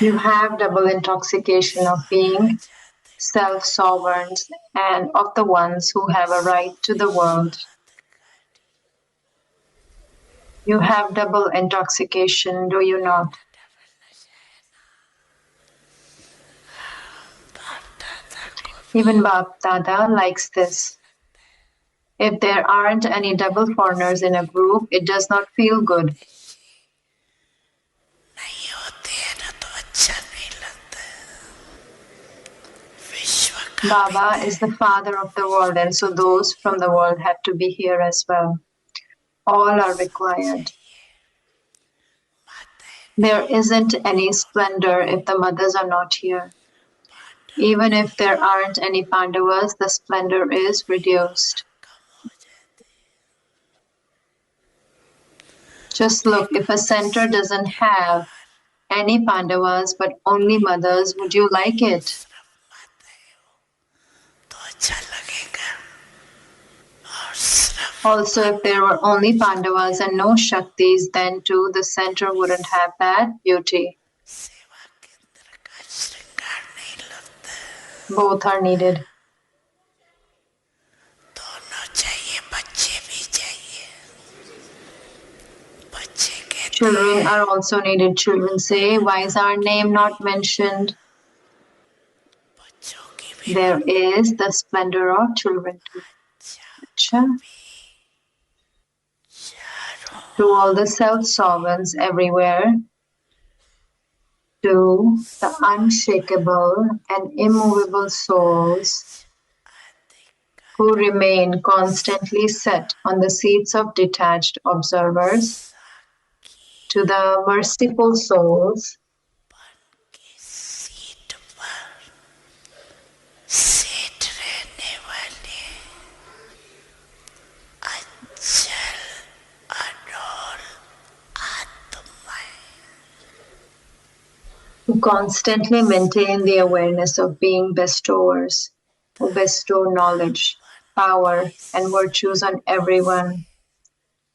You have double intoxication of being self-sovereign and of the ones who have a right to the world. You have double intoxication, do you not? Even Bap Dada likes this. If there aren't any double foreigners in a group, it does not feel good. Baba is the father of the world, and so those from the world have to be here as well. All are required. There isn't any splendor if the mothers are not here. Even if there aren't any Pandavas, the splendor is reduced. Just look, if a center doesn't have any Pandavas but only mothers, would you like it? Also, if there were only Pandavas and no Shaktis, then too the center wouldn't have that beauty. Both are needed. Children are also needed. Children say, why is our name not mentioned? There is the splendor of children too. To all the self-sovereigns everywhere, to the unshakable and immovable souls who remain constantly set on the seats of detached observers, to the merciful souls who constantly maintain the awareness of being bestowers, who bestow knowledge, power, and virtues on everyone,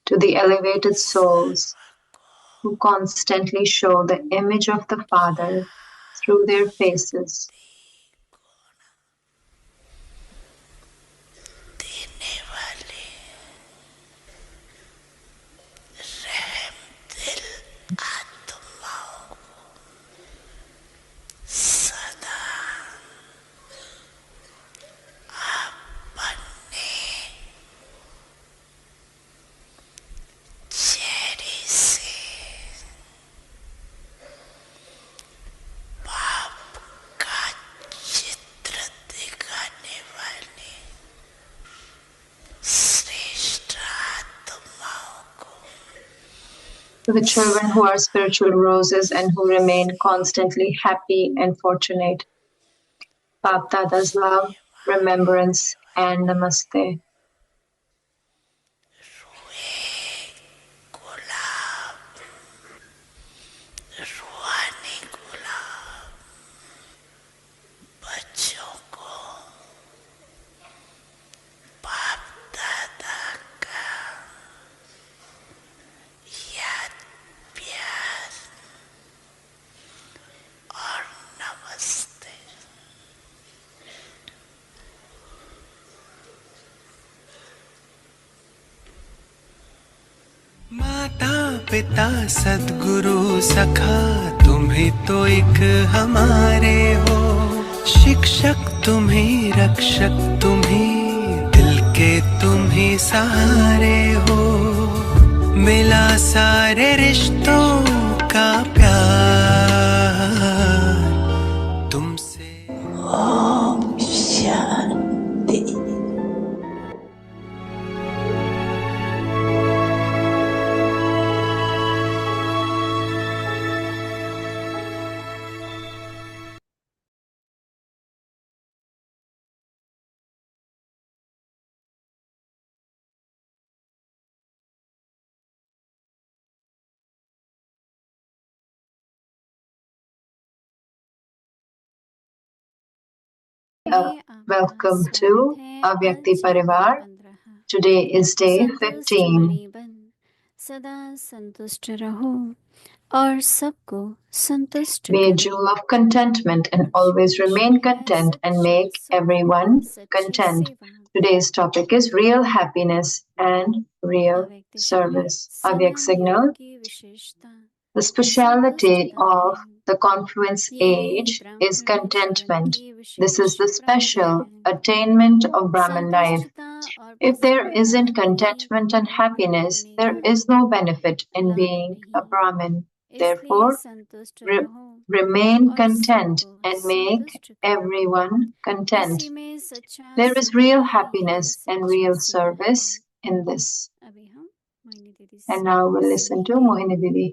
to the elevated souls who constantly show the image of the Father through their faces. To the children who are spiritual roses and who remain constantly happy and fortunate. Bap Dada's love, remembrance, and namaste. माता पिता सद्गुरु सखा तुम ही तो एक हमारे हो, शिक्षक तुम ही रक्षक तुम ही दिल के तुम ही सहारे हो, मिला सारे रिश्तों का प्यार तुमसे। Om Shanti. Welcome to Avyakti Parivar. Today is day 15. सदा संतुष्ट रहो और सबको संतुष्ट Be a करो। jewel of contentment and always remain content and make everyone सच्ची content. सेवा Today's topic is real happiness and real अव्यक्त सिग्नल service. Avyak संगम युग signal. की विशेषता The speciality संतुष्टता of है। the confluence यही age is ब्राह्मण जीवन contentment. की This is विशेष the प्राप्ति special है। attainment of Brahmin life. संतुष्टता और If there प्रसन्नता isn't ही contentment and ब्राह्मण happiness, बनने there का is no benefit in लाभ being a नहीं। Brahmin. इसलिए Therefore, संतुष्ट re- रहो remain और content सबको and make संतुष्ट करो। everyone content. इसी में सच्चा There is सुख real है, यही happiness and सच्ची real सेवा है। service in this. अभी हम मोहिनी दीदी And से now we'll listen to सुनेंगे। Mohini Didi.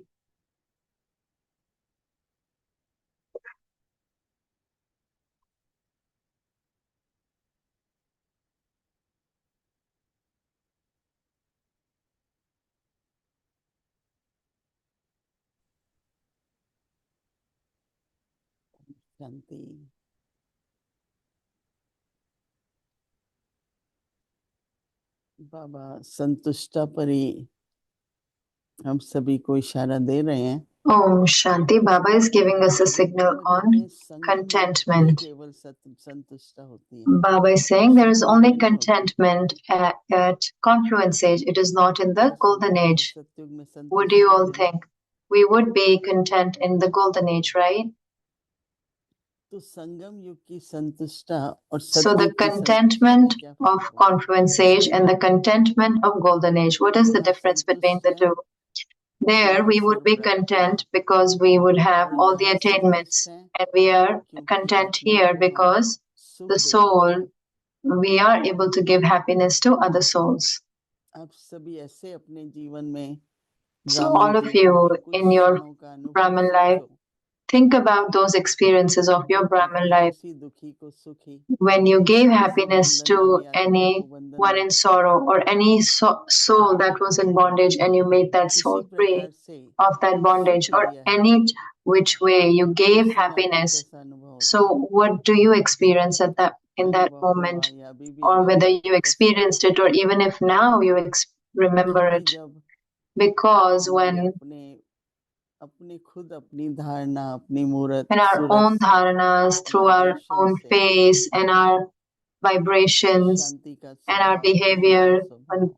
शांति। बाबा संतुष्टा परी हम सभी को इशारा दे रहे हैं। Om Shanti. Baba is giving us a signal on contentment. Baba is saying there is only contentment at confluence age. It is not in the golden age. What do you all think? We would be content in the golden age, right? तो संगम युग की संतुष्टा और So the contentment of confluence age and the contentment of golden age, what is the difference between the two? There we would be content because we would have all the attainments, and we are content here because the soul, we are able to give happiness to other souls. आप सभी ऐसे अपने जीवन में So all of you in your Brahman life, think about those experiences of your Brahman life when you gave happiness to anyone in sorrow or any soul that was in bondage and you made that soul free of that bondage, or any which way you gave happiness. So what do you experience at that in that moment, or whether you experienced it or even if now you remember it? Because when in our own dharanas, through our own face and our vibrations and our behavior, when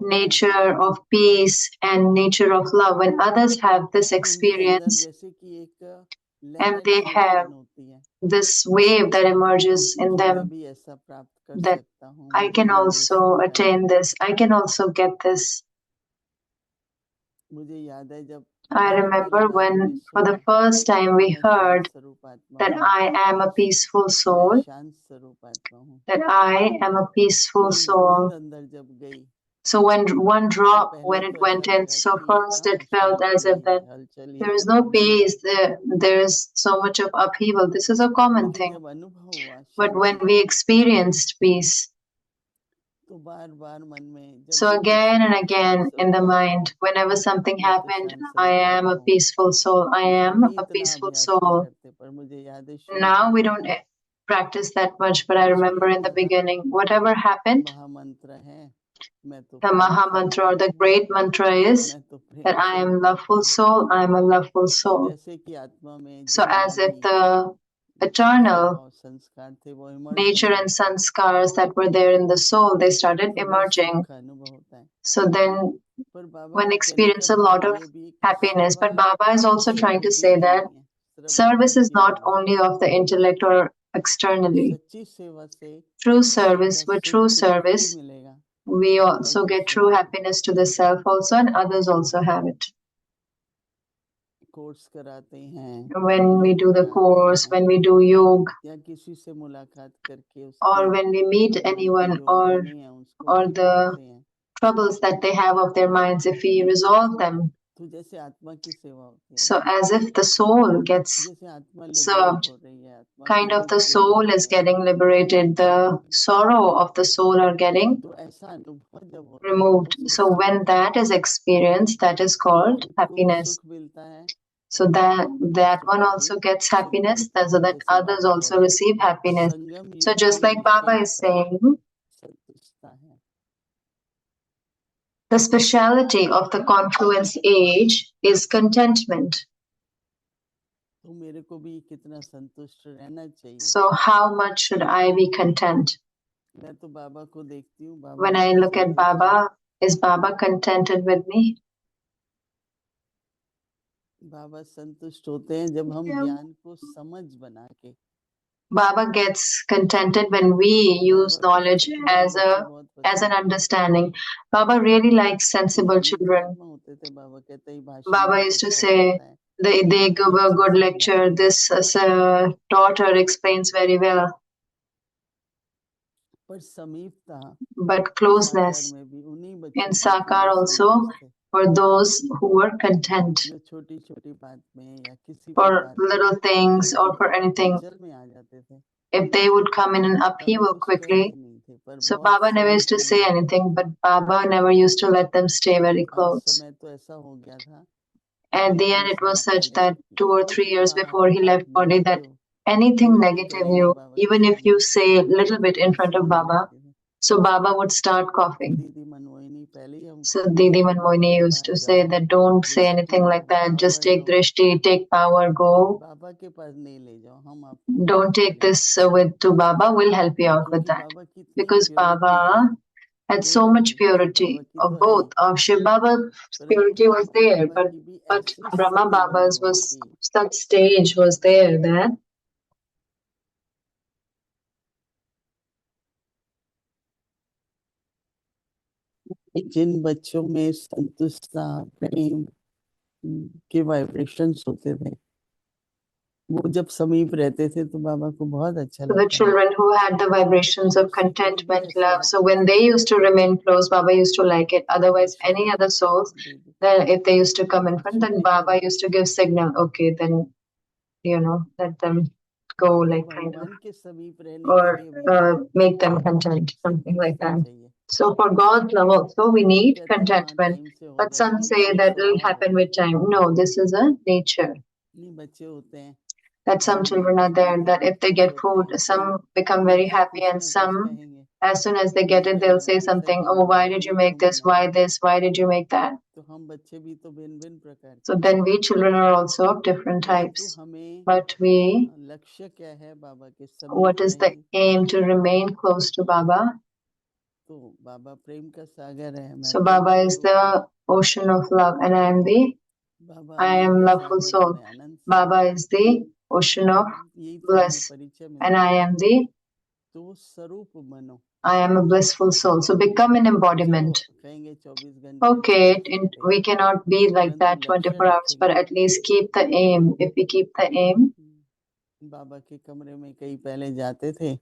nature of peace and nature of love, when others have this experience and they have this wave that emerges in them, that I can also attain this, I can also get this. I remember when for the first time we heard that I am a peaceful soul, that I am a peaceful soul. So when one drop, when it went in, so first it felt as if that there is no peace, there is so much of upheaval. This is a common thing. But when we experienced peace, so again and again in the mind, whenever something happened, I am a peaceful soul, I am a peaceful soul. Now we don't practice that much, but I remember in the beginning, whatever happened, the Maha Mantra or the great mantra is that I am loveful soul, I am a loveful soul. So as if the eternal nature and sanskars that were there in the soul, they started emerging. So then one experienced a lot of happiness. But Baba is also trying to say that service is not only of the intellect or externally. True service, with true service, we also get true happiness to the self also, and others also have it. When we do the course, when we do yoga, or when we meet anyone, or the troubles that they have of their minds, if we resolve them, so as if the soul gets served, kind of the soul is getting liberated, the sorrow of the soul are getting removed. So when that is experienced, that is called happiness. So that one also gets happiness, so that others also receive happiness. So just like Baba is saying, The speciality of the confluence age is contentment. तो मेरे को भी कितना संतुष्ट रहना चाहिए. So how much should I be content? मैं तो बाबा को देखती हूँ, बाबा When I मुझसे look at संतुष्ट है. Baba, is Baba contented with me? बाबा संतुष्ट होते हैं जब हम ज्ञान को समझ बना के. Baba gets contented when we use बाबा को knowledge समझदार as बच्चे बहुत an पसंद है. understanding. Baba really likes sensible ज्ञानी children. महात्मा होते थे. बाबा कहते हैं भाषण Baba बहुत used to अच्छा say करता है. they बहुत give a अच्छे good से lecture. समझाते हैं. This daughter explains very well. पर समीपता But साकार closeness में भी उन्हीं in बच्चों की थी Sakar जो also संतुष्ट थे. for those who were content जो छोटी छोटी बात में या किसी for भी बात में little things or for anything. हलचल में आ जाते थे. If they would come in an Baba upheaval कुछ कहते quickly, नहीं थे, पर so बहुत Baba never used to समीप say में रहते anything, थे. but Baba never used to let them stay very आज close. समय तो ऐसा हो गया था. At the 2-3 end, it साल was such पहले that 2 or 3 कुछ years बात before he आप left body that negative anything कोई भी negative कहेगा you, बाबा के even if you सामने say a little bit in front खांसी of होने Baba, लगती थी. so Baba would start coughing. दीदी मनमोहिनी पहले ही हमको So कहती Didi थी Manmohini कृपा used to say जाओ, that don't say दृष्टि anything low, like that. Just power take low. drishti, take power, go. बाबा के पास नहीं ले जाओ, हम आपको Don't take चलेंगे. this to Baba. We'll help you out with क्योंकि that. बाबा की इतनी Because प्योरिटी थी Baba had so दोनों much की. शिव बाबा purity की of तो है ही, both. Of Shiv Baba's परंतु purity was ब्रह्मा there, बाबा की भी but ऐसी Brahma स्थिति बनी Baba's हुई was थी. such stage was there that जिन बच्चों में संतुष्टता, प्रेम के वाइब्रेशंस होते थे, वो जब समीप रहते थे तो बाबा को बहुत अच्छा the लगता था. children who had the vibrations वो of सिद्धि भी contentment, ऐसे love. So आती when थी. they used to remain close, Baba used to like it. Otherwise, any इशारा other करते souls, थे दीदी. then if they used to come in front, then छोटे Baba छोटे used to give signal. Okay, then let them go, तो like kind of, भगवान के समीप रहने के or लिए भी make them content, something like संतुष्टता that. चाहिए. So for God's love also, we कोई need कहते हैं हाँ contentment. टाइम से हो But some जाएगी, say ये that it'll स्वभाव happen होता है. with time. No, this is a nature. नहीं बच्चे होते हैं That some खाना children मिलते are ही there तुरंत that if they खुश get होते food, हैं. कोई some become very मिलते ही happy, कुछ and ना कुछ some, कहेंगे. as soon as they ये get it, they'll कहेंगे say ऐसा something. क्यों Oh, बना, why did you ये make क्यों this? बनाया. Why this? Why did you make that? तो हम बच्चे भी तो भिन्न भिन्न प्रकार के So हैं. then we children are also of different परंतु types. हमें But we, लक्ष्य क्या है, बाबा के what समीप is the रहे. aim to remain close to Baba? तो बाबा प्रेम का सागर है, मैं So प्रेम Baba is स्वरूप हूँ. the ocean of love, and Baba I Anand am का loveful सागर है, soul. मैं आनंद Baba स्वरूप हूँ. is the ocean of यही तो हमें bliss, परिचय and मिलता I है. am the तो वो स्वरूप बनो. I am a blissful soul. So become an चलो embodiment. कहेंगे 24 घंटे, Okay, 24 घंटे, we cannot be like परंतु that लक्ष्य 24 hours, but रखेंगे. at least keep the aim. If we keep the aim, बाबा के कमरे में कई पहले जाते थे.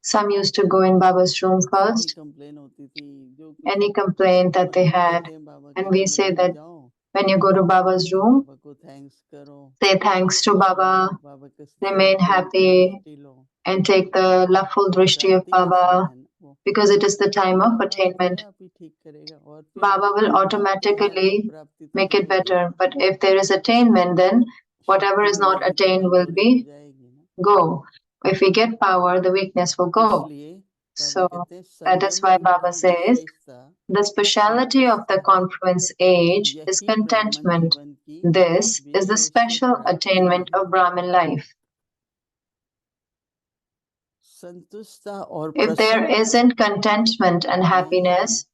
some used to go in Baba's room कोई भी first, कंप्लेन होती थी, जो कुछ any हो, complaint that और they हम had, कहते हैं बाबा के and we कमरे say में that जाओ when you go to Baba's तो room, बाबा को थैंक्स करो, say thanks to खुश रहो, Baba, बाबा के से remain प्रेम की happy, दृष्टि लो. and take the loveful drishti of प्राप्ति का समय Baba, है ना वो. because it is the तो time of बाबा अपने attainment. आप ही ठीक करेगा. और फिर Baba will प्राप्ति है तो automatically प्राप्ति तो make it रहेगी. better. But if there is attainment, then whatever शक्ति is not मिलेगी तो attained will कमजोरी तो be जाएगी ना. go. If we get power, the weakness will go. इसलिए बाबा So कहते हैं that is संयम why रूप Baba की says विशेषता the speciality of the संतुष्टि है. confluence age is यही ब्राह्मण contentment. जीवन की This is the wishes special प्राप्ति भी attainment है. of Brahmin life. संतुष्टता और If there प्रसन्नता isn't contentment and नहीं है happiness,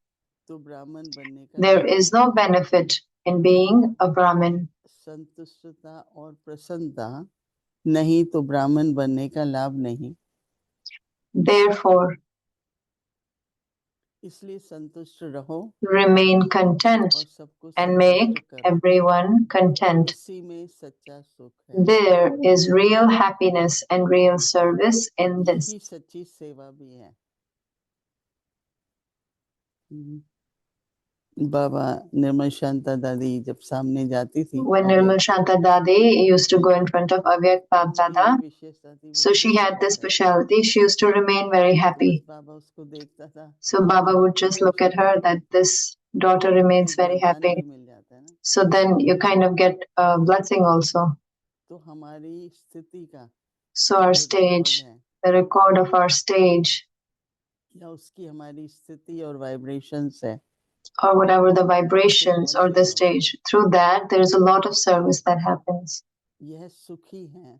तो ब्राह्मण बनने का there लाभ is नहीं. no benefit in being a Brahmin. संतुष्टता और प्रसन्नता नहीं तो ब्राह्मण बनने का लाभ नहीं. Therefore, इसलिए संतुष्ट रहो remain content और सबको and संतुष्ट make करो. everyone content. इसी में सच्चा सुख है. There is real happiness and real service in this. यही सच्ची सेवा भी है. बाबा निर्मल शांता दादी जब सामने जाती थी, When Nirmal Shanta Dadi used to go in front of Avyak Bab उनकी Dada, यही विशेषता थी, वो so she खुश had this बहुत रहती. specialty. She used to remain very तो बस happy. बाबा उसको देखता था So कि Baba would बच्ची just खुश look at her रहती that है. this daughter remains एक very वरदान भी happy. मिल जाता है ना. So then you kind of get a blessing also. तो हमारी स्थिति का So our जो रिकॉर्ड stage, है the record of our stage, या उसकी हमारी स्थिति और वाइब्रेशंस है, or whatever the vibrations or the stage. Through that, there is a lot of service that happens. यह सुखी हैं,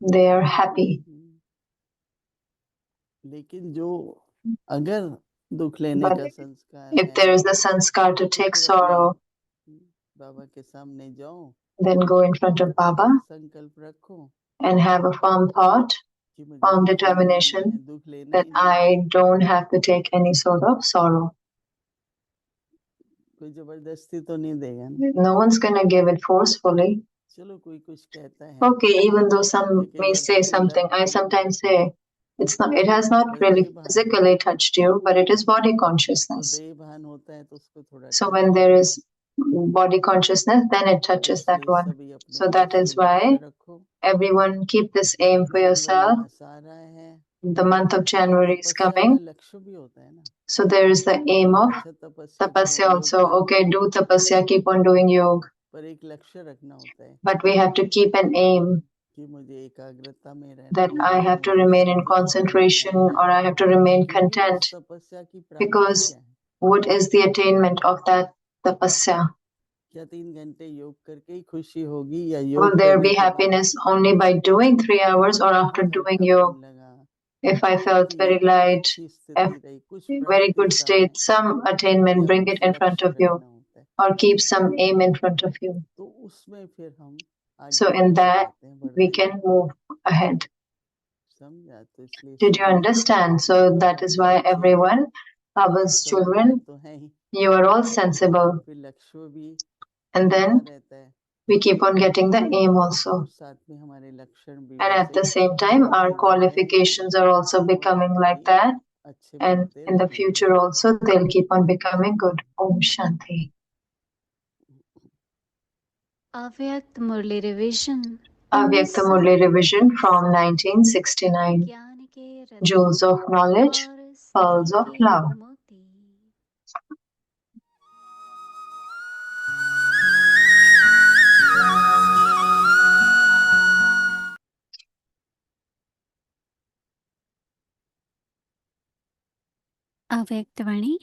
They are happy. लेकिन जो अगर दुख लेने But का संस्कार if है, there is the sanskar to तो take फिर अपने sorrow, बाबा के सामने जाओ, then go in front of Baba संकल्प रखो and have a firm thought, कि मुझे firm दुख लेना ही नहीं है, determination दुख लेना that ही नहीं है। I don't have to take any sort of sorrow. कोई जबरदस्ती तो नहीं देगा ना। No one's gonna give it forcefully. चलो कोई कुछ कहता है, Okay, even though some लेकिन may अगर say तुम्हें something, लत I थी, sometimes say it has not अगर really देह भान, physically touched you, but it is body तो consciousness. देह भान होता है तो उसको थोड़ा So टच when there करता है। is body consciousness, then it touches that इसलिए one. सभी अपने So that कुछ is लक्ष्य why रखो। everyone keep this aim for January yourself. मास आ रहा है, The month of तो January is तपस्या का coming. लक्ष्य भी होता है ना। So there is the aim of अच्छा तपस्या करो, tapasya योग also. करो, Okay, do tapasya, keep on doing yoga. पर एक लक्ष्य रखना होता है But we have to keep an aim कि मुझे एकाग्रता में रहना that है, I या have to मुझे remain in संतुष्टि में रहना concentration है, or I have to remain क्योंकि उस content. तपस्या की प्राप्ति Because क्या है? what is the attainment of that tapasya? क्या 3 घंटे योग करके ही खुशी होगी, या Will योग there करने be के बाद happiness only by doing 3 hours or after बहुत doing हल्कापन yoga? लगा, If I बहुत felt ही very light, अच्छी a स्थिति रही, कुछ very प्राप्ति good सामने, state, some attainment, या bring कुछ it in front लक्ष्य of you रखना होता है, or keep some aim in front of you. तो उसमें फिर हम So आगे in बढ़ते that, जाते हैं, we बढ़ते can जाते हैं। move ahead. समझा? तो इसलिए Did you सभी understand? So that is why बच्चे everyone, Baba's समझदार children, तो हैं ही, you are all sensible. फिर लक्ष्य भी And मिलता then रहता है, we keep on getting the aim और also. साथ में हमारे लक्षण भी And at वैसे the same time, our होते जाते हैं, qualifications are also और becoming like आगे that. अच्छे And बनते in the रहेंगे। future also, they'll keep on becoming good. Om Shanti. अव्यक्त मुरली revision Avyakta Murli revision from 1969. ज्ञान के Jewels रत्न of knowledge, और pearls स्नेह of के love. मोती। अव्यक्तवाणी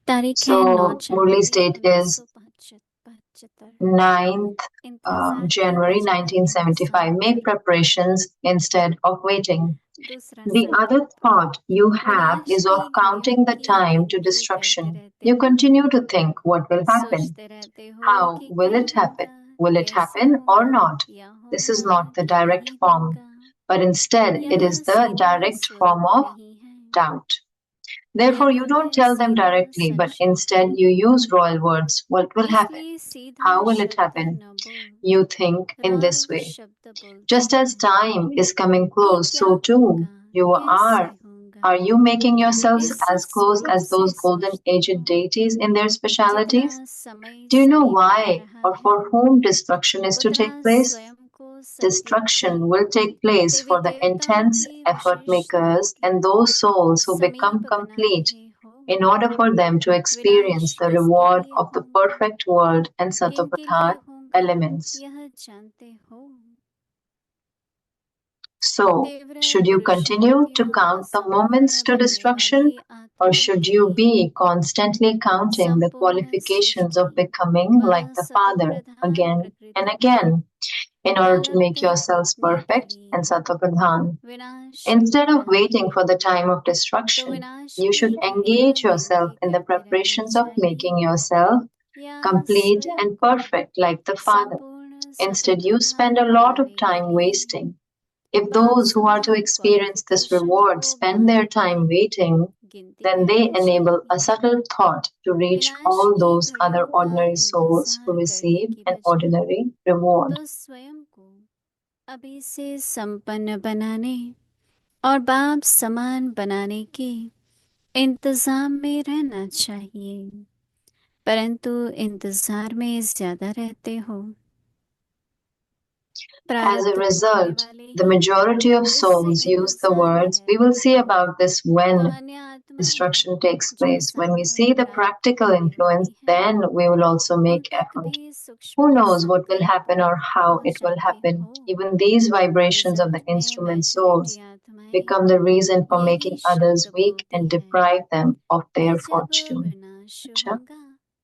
तारीख है 9 So Murli's January date is 1975। 9th इंतजार करते January जाएं 1975. इंतजार Make करें। preparations instead of waiting. दूसरा The other संकल्प thought you have विनाश is की of क्रिया counting the की time to गिनती करते destruction. रहते You हो, continue to think what will happen. सोचते रहते हो How कि will क्या it happen? होगा, Will it कैसे happen or होगा, not? या This is होगा not the कि direct नहीं form, होगा। but instead it यह is the सीधा direct form स्वरूप of नहीं है, doubt. Therefore, यह you don't है tell them सीधा directly, but instead संशोधन। you use royal words. What will happen? इसलिए सीधा How will it शब्द happen? न बोल, You think in royal this way. शब्द बोलते Just as हैं time is coming कि close, क्या so too होगा, you कैसे are. होगा। Are you making yourselves इस as close स्वरूप as से those golden सोचते aged हो, deities in their जितना specialities? समय Do you know समीप आ why रहा or है, for whom destruction is to उतना take place? स्वयं को सत्य की Destruction will take place Devi for the देवताओं intense की effort विशेषता makers की and those souls who become समीप बना complete रहे हो। in order for them to experience विनाश the किसके reward लिए of the होगा, perfect world and किनके लिए Satopradhan होगा, elements. यह जानते हो। So, तीव्र should you continue to पुरुषार्थियों व count the moments संपूर्ण to बनने destruction, वाली or आत्माओं should के you लिए be constantly counting the संपूर्ण qualifications of Srishti becoming like व the Father सतोप्रधान again and प्रकृति में again in order to make कालातीत yourselves होने के perfect लिए and Satopradhan? विनाश की Instead of होना waiting है, for the time of तो destruction, विनाश you की should क्रिया engage yourself गिनती in the करते रहना preparations of चाहिए, making yourself या complete स्वयं and को perfect like the Father. संपूर्ण Instead, you spend सतोप्रधान a lot of बनाने के time लिए wasting. If बाप those who are to समान experience this क्वालिफिकेशन reward को spend their bar time bar waiting, गिनती then they करनी enable a चाहिए। subtle thought to reach विनाश all की those other घड़ियों का ordinary souls who इंतजार करने receive की an बजाय ordinary reward. तो स्वयं को अभी से संपन्न बनाने और बाप समान बनाने के इंतजाम में रहना चाहिए, परंतु इंतजार में ज्यादा रहते हो। As a प्रारब्ध भोगने result, वाले the ही majority of इससे souls use the इंतजार में words, we will रहते see हैं। about this तो when अन्य आत्माएं destruction takes जो place. When we साधारण see the प्रारब्ध practical भोगने influence, वाली हैं, then we will also उन make तक effort. भी Who सूक्ष्म knows what will संकल्प happen or how it will पहुंचाते happen? हो। Even these vibrations of result the में instrument मैच्योरिटी souls आत्माएं become the reason for यही making others शब्द weak बोलती and हैं deprive them of कि their जब fortune. विनाश Acha? होगा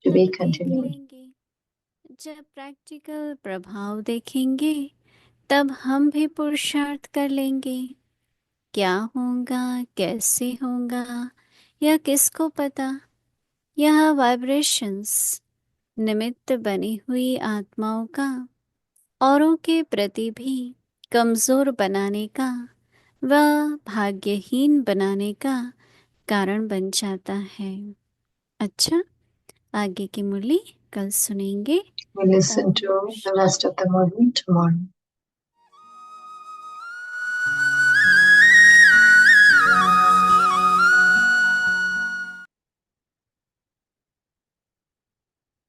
To be तब देख continued. लेंगे, जब प्रैक्टिकल प्रभाव देखेंगे तब हम भी पुरुषार्थ कर लेंगे। क्या होगा, कैसे होगा, यह किसको पता। यह वाइब्रेशंस निमित्त बनी हुई आत्माओं का औरों के प्रति भी कमजोर बनाने का व भाग्यहीन बनाने का कारण बन जाता है। अच्छा, आगे की मुरली कल सुनेंगे। We listen Om to the rest Shanti. of the movie tomorrow.